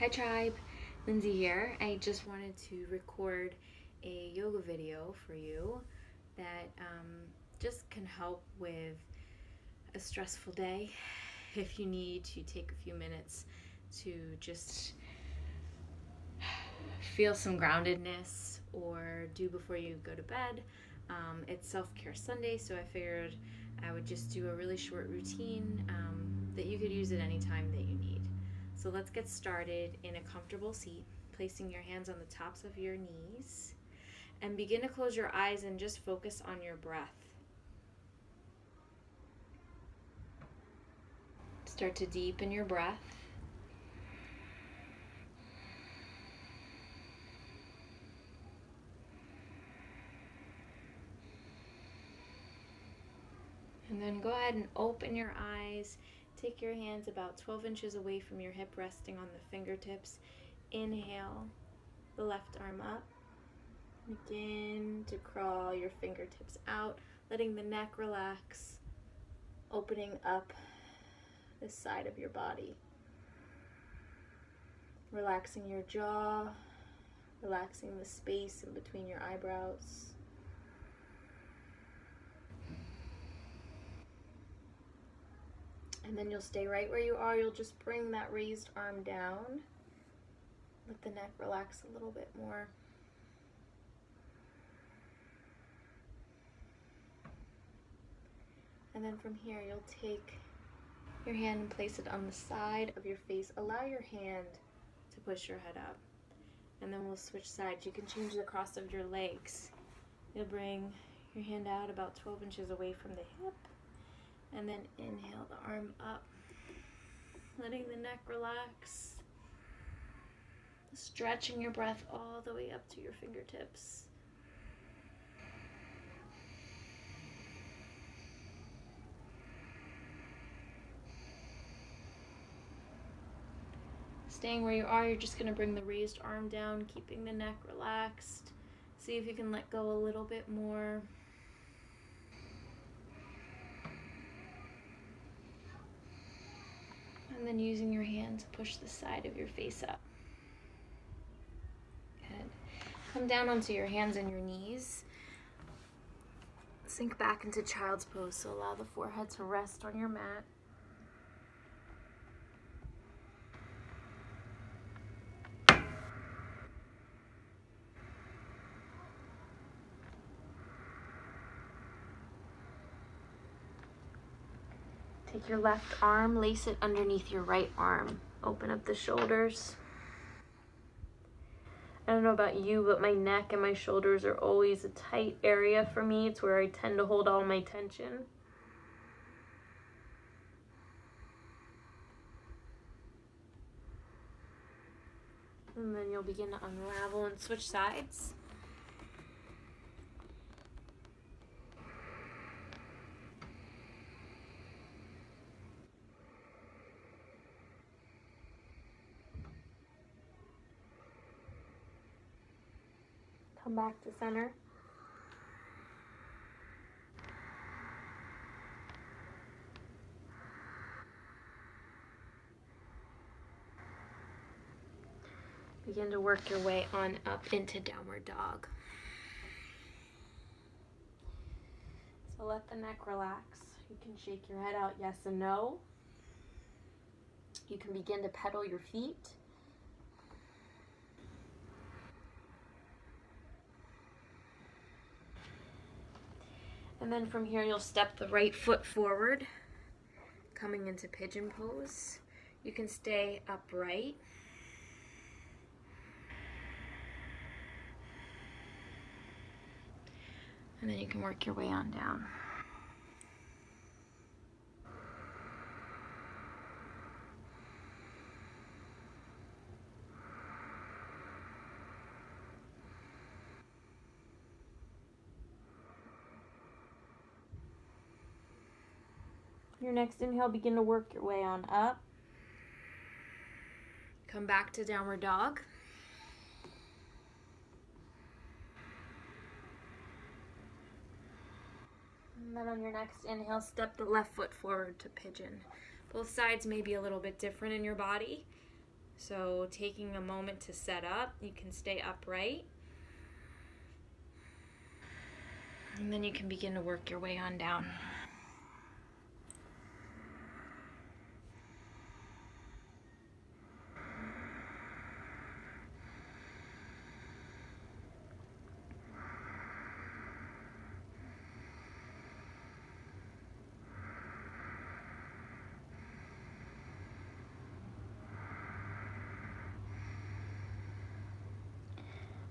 Hi tribe, Lindsey here. I just wanted to record a yoga video for you that just can help with a stressful day. If you need to take a few minutes to just feel some groundedness or do before you go to bed. It's Self-Care Sunday, so I figured I would just do a really short routine that you could use at any time that you need. So let's get started in a comfortable seat, placing your hands on the tops of your knees, and begin to close your eyes and just focus on your breath. Start to deepen your breath. And then go ahead and open your eyes. Take your hands about 12 inches away from your hip, resting on the fingertips. Inhale the left arm up. Begin to crawl your fingertips out, letting the neck relax, opening up the side of your body. Relaxing your jaw, relaxing the space in between your eyebrows. And then you'll stay right where you are. You'll just bring that raised arm down. Let the neck relax a little bit more. And then from here, you'll take your hand and place it on the side of your face. Allow your hand to push your head up. And then we'll switch sides. You can change the cross of your legs. You'll bring your hand out about 12 inches away from the hip. And then inhale the arm up, letting the neck relax. Stretching your breath all the way up to your fingertips. Staying where you are, you're just going to bring the raised arm down, keeping the neck relaxed. See if you can let go a little bit more. And then using your hand to push the side of your face up. Good. Come down onto your hands and your knees. Sink back into child's pose, so allow the forehead to rest on your mat. Take your left arm, lace it underneath your right arm. Open up the shoulders. I don't know about you, but my neck and my shoulders are always a tight area for me. It's where I tend to hold all my tension. And then you'll begin to unravel and switch sides. Come back to center. Begin to work your way on up into downward dog. So let the neck relax. You can shake your head out yes and no. You can begin to pedal your feet. And then from here, you'll step the right foot forward, coming into pigeon pose. You can stay upright. And then you can work your way on down. Your next inhale, begin to work your way on up. Come back to downward dog. And then on your next inhale, step the left foot forward to pigeon. Both sides may be a little bit different in your body. So taking a moment to set up, you can stay upright. And then you can begin to work your way on down.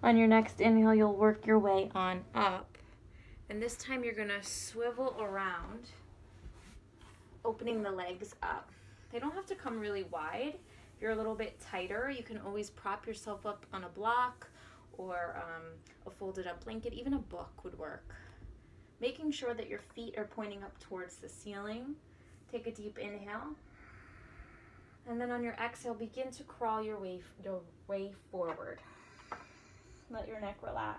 On your next inhale, you'll work your way on up. And this time you're gonna swivel around, opening the legs up. They don't have to come really wide. If you're a little bit tighter, you can always prop yourself up on a block or a folded up blanket. Even a book would work. Making sure that your feet are pointing up towards the ceiling. Take a deep inhale. And then on your exhale, begin to crawl your way forward. Let your neck relax.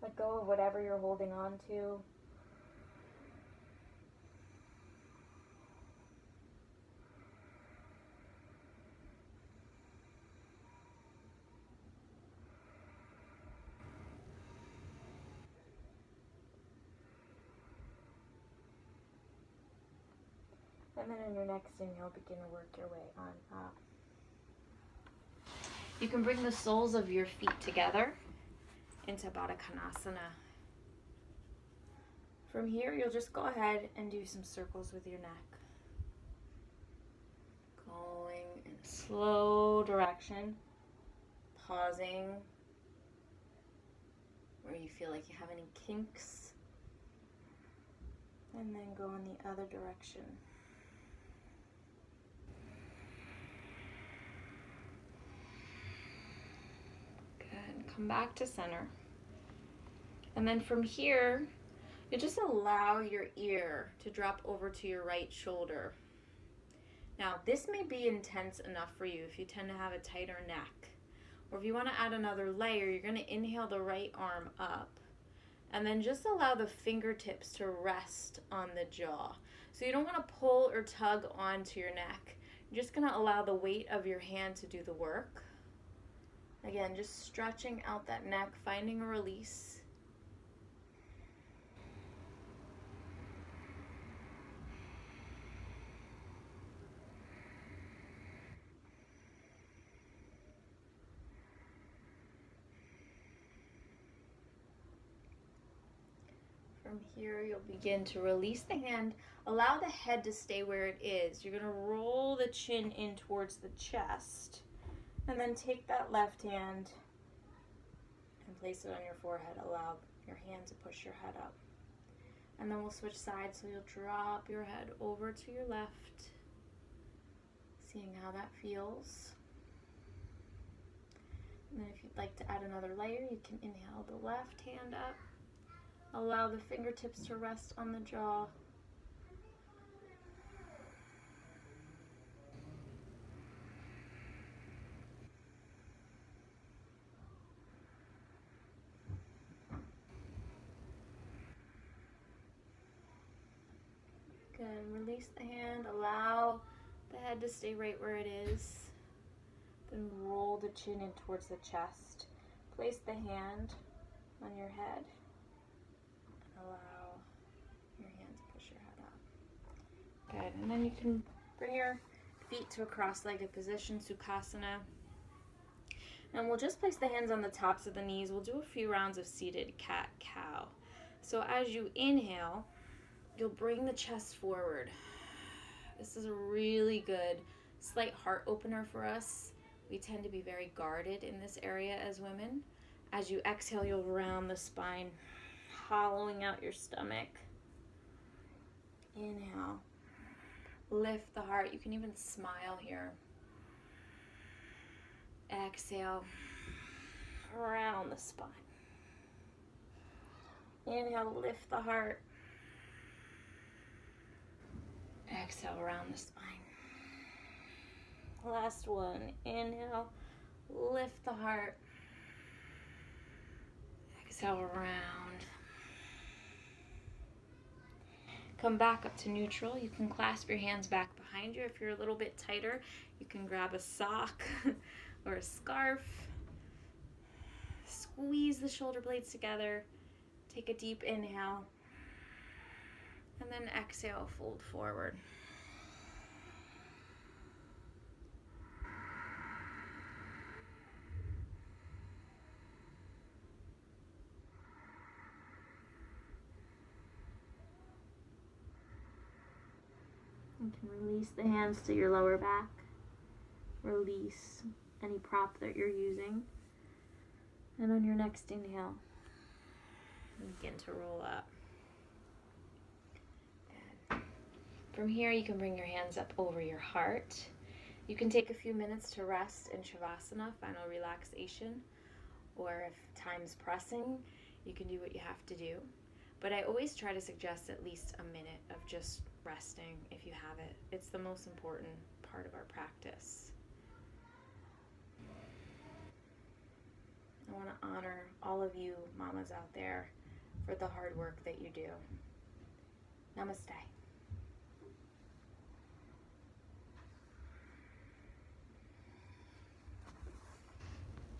Let go of whatever you're holding on to. And then on your next inhale, begin to work your way on up. You can bring the soles of your feet together into Baddha Konasana. From here, you'll just go ahead and do some circles with your neck. Going in a slow direction, pausing where you feel like you have any kinks, and then go in the other direction. Come back to center. And then from here, you just allow your ear to drop over to your right shoulder. Now, this may be intense enough for you if you tend to have a tighter neck. Or if you want to add another layer, you're going to inhale the right arm up. And then just allow the fingertips to rest on the jaw. So you don't want to pull or tug onto your neck. You're just going to allow the weight of your hand to do the work. Again, just stretching out that neck, finding a release. From here, you'll begin to release the hand. Allow the head to stay where it is. You're going to roll the chin in towards the chest. And then take that left hand and place it on your forehead. Allow your hand to push your head up. And then we'll switch sides, so you'll drop your head over to your left, seeing how that feels. And then if you'd like to add another layer, you can inhale the left hand up. Allow the fingertips to rest on the jaw. Good. Release the hand. Allow the head to stay right where it is. Then roll the chin in towards the chest. Place the hand on your head. Allow your hand to push your head up. Good. And then you can bring your feet to a cross-legged position, Sukhasana. And we'll just place the hands on the tops of the knees. We'll do a few rounds of seated cat-cow. So as you inhale, you'll bring the chest forward. This is a really good slight heart opener for us. We tend to be very guarded in this area as women. As you exhale, you'll round the spine, hollowing out your stomach. Inhale. Lift the heart. You can even smile here. Exhale. Round the spine. Inhale, lift the heart. Exhale, round the spine. Last one. Inhale, lift the heart. Exhale around. Come back up to neutral. You can clasp your hands back behind you. If you're a little bit tighter, you can grab a sock or a scarf. Squeeze the shoulder blades together. Take a deep inhale. And then exhale, fold forward. You can release the hands to your lower back. Release any prop that you're using. And on your next inhale, begin to roll up. And from here, you can bring your hands up over your heart. You can take a few minutes to rest in Shavasana, final relaxation, or if time's pressing, you can do what you have to do. But I always try to suggest at least a minute of just resting if you have it. It's the most important part of our practice. I want to honor all of you mamas out there for the hard work that you do. Namaste.